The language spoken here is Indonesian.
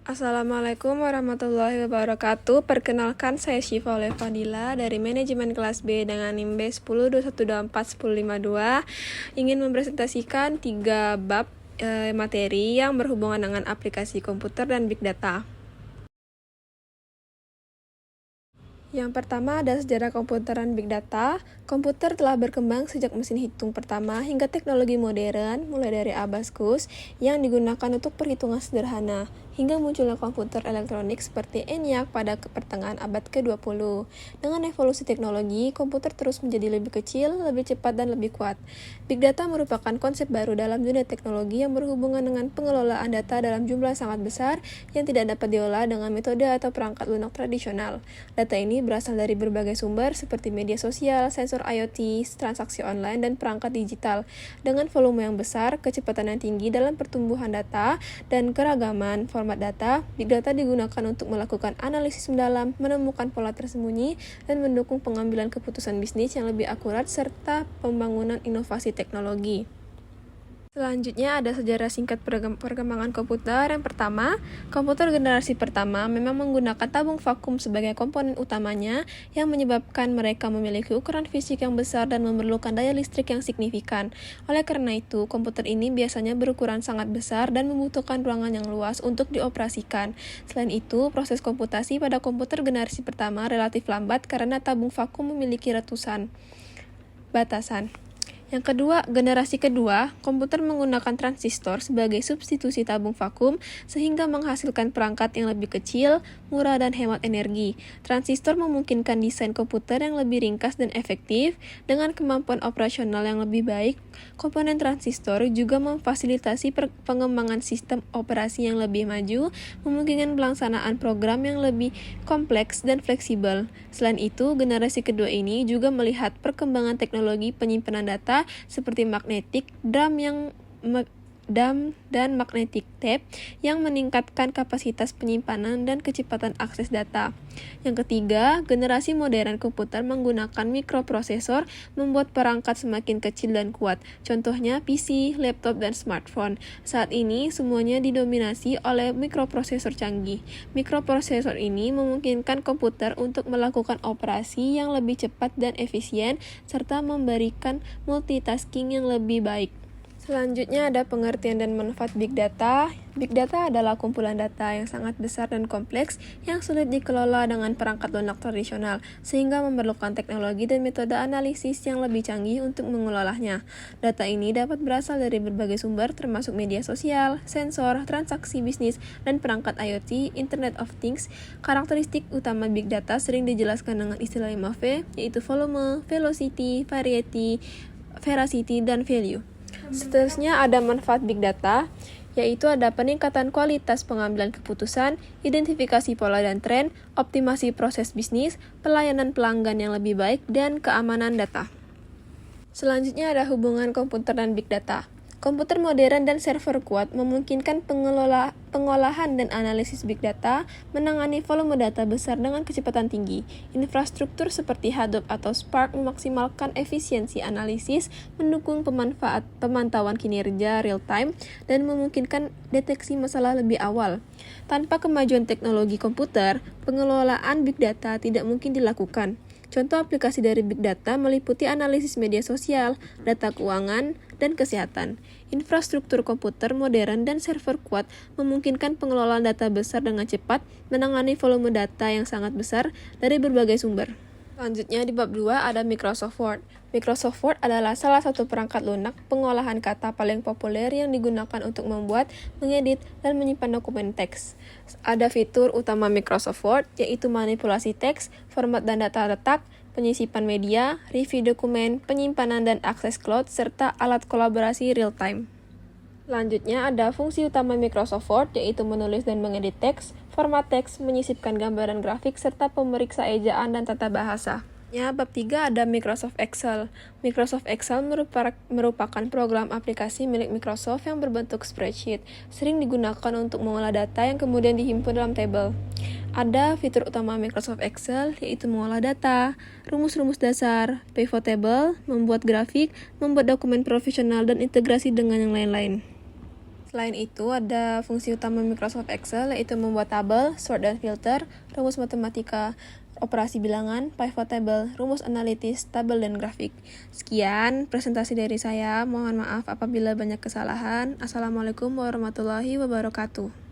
Assalamualaikum warahmatullahi wabarakatuh. Perkenalkan, saya Syifa Olevadila dari Manajemen Kelas B dengan NIM B1021241052. Ingin mempresentasikan 3 bab materi yang berhubungan dengan aplikasi komputer dan Big Data. Yang pertama ada sejarah komputer dan Big Data. Komputer telah berkembang sejak mesin hitung pertama hingga teknologi modern, mulai dari Abacus yang digunakan untuk perhitungan sederhana, hingga munculnya komputer elektronik seperti ENIAC pada pertengahan abad ke-20. Dengan evolusi teknologi, komputer terus menjadi lebih kecil, lebih cepat, dan lebih kuat. Big Data merupakan konsep baru dalam dunia teknologi yang berhubungan dengan pengelolaan data dalam jumlah sangat besar yang tidak dapat diolah dengan metode atau perangkat lunak tradisional. Data ini berasal dari berbagai sumber seperti media sosial, sensor IoT, transaksi online, dan perangkat digital. Dengan volume yang besar, kecepatan yang tinggi dalam pertumbuhan data, dan keragaman format data, Big Data digunakan untuk melakukan analisis mendalam, menemukan pola tersembunyi, dan mendukung pengambilan keputusan bisnis yang lebih akurat serta pembangunan inovasi teknologi. Selanjutnya ada sejarah singkat perkembangan komputer. Yang pertama, komputer generasi pertama memang menggunakan tabung vakum sebagai komponen utamanya yang menyebabkan mereka memiliki ukuran fisik yang besar dan memerlukan daya listrik yang signifikan. Oleh karena itu, komputer ini biasanya berukuran sangat besar dan membutuhkan ruangan yang luas untuk dioperasikan. Selain itu, proses komputasi pada komputer generasi pertama relatif lambat karena tabung vakum memiliki ratusan batasan. Yang kedua, generasi kedua, komputer menggunakan transistor sebagai substitusi tabung vakum sehingga menghasilkan perangkat yang lebih kecil, murah, dan hemat energi. Transistor memungkinkan desain komputer yang lebih ringkas dan efektif dengan kemampuan operasional yang lebih baik. Komponen transistor juga memfasilitasi pengembangan sistem operasi yang lebih maju, memungkinkan pelaksanaan program yang lebih kompleks dan fleksibel. Selain itu, generasi kedua ini juga melihat perkembangan teknologi penyimpanan data seperti magnetic drum dan magnetic tape yang meningkatkan kapasitas penyimpanan dan kecepatan akses data. Yang ketiga, generasi modern komputer menggunakan mikroprosesor membuat perangkat semakin kecil dan kuat. Contohnya PC, laptop, dan smartphone. Saat ini semuanya didominasi oleh mikroprosesor canggih. Mikroprosesor ini memungkinkan komputer untuk melakukan operasi yang lebih cepat dan efisien serta memberikan multitasking yang lebih baik. Selanjutnya ada pengertian dan manfaat Big Data. Big Data adalah kumpulan data yang sangat besar dan kompleks yang sulit dikelola dengan perangkat lunak tradisional, sehingga memerlukan teknologi dan metode analisis yang lebih canggih untuk mengelolanya. Data ini dapat berasal dari berbagai sumber termasuk media sosial, sensor, transaksi bisnis, dan perangkat IoT, Internet of Things. Karakteristik utama Big Data sering dijelaskan dengan istilah 5V, yaitu volume, velocity, variety, veracity, dan value. Seterusnya ada manfaat Big Data, yaitu ada peningkatan kualitas pengambilan keputusan, identifikasi pola dan tren, optimasi proses bisnis, pelayanan pelanggan yang lebih baik, dan keamanan data. Selanjutnya ada hubungan komputer dan Big Data. Komputer modern dan server kuat memungkinkan pengolahan dan analisis Big Data, menangani volume data besar dengan kecepatan tinggi. Infrastruktur seperti Hadoop atau Spark memaksimalkan efisiensi analisis, mendukung pemantauan kinerja real-time, dan memungkinkan deteksi masalah lebih awal. Tanpa kemajuan teknologi komputer, pengelolaan Big Data tidak mungkin dilakukan. Contoh aplikasi dari Big Data meliputi analisis media sosial, data keuangan, dan kesehatan. Infrastruktur komputer modern dan server kuat memungkinkan pengelolaan data besar dengan cepat, menangani volume data yang sangat besar dari berbagai sumber. Selanjutnya di bab 2 ada Microsoft Word. Microsoft Word adalah salah satu perangkat lunak pengolahan kata paling populer yang digunakan untuk membuat, mengedit, dan menyimpan dokumen teks. Ada fitur utama Microsoft Word, yaitu manipulasi teks, format dan data letak, penyisipan media, review dokumen, penyimpanan dan akses cloud, serta alat kolaborasi real-time. Selanjutnya ada fungsi utama Microsoft Word, yaitu menulis dan mengedit teks, format teks, menyisipkan gambar dan grafik, serta pemeriksa ejaan dan tata bahasa. Bab 3 ada Microsoft Excel. Microsoft Excel merupakan program aplikasi milik Microsoft yang berbentuk spreadsheet, sering digunakan untuk mengolah data yang kemudian dihimpun dalam tabel. Ada fitur utama Microsoft Excel, yaitu mengolah data, rumus-rumus dasar, pivot table, membuat grafik, membuat dokumen profesional, dan integrasi dengan yang lain-lain. Selain itu, ada fungsi utama Microsoft Excel, yaitu membuat tabel, sort dan filter, rumus matematika, operasi bilangan, pivot table, rumus analitis, tabel, dan grafik. Sekian presentasi dari saya. Mohon maaf apabila banyak kesalahan. Assalamualaikum warahmatullahi wabarakatuh.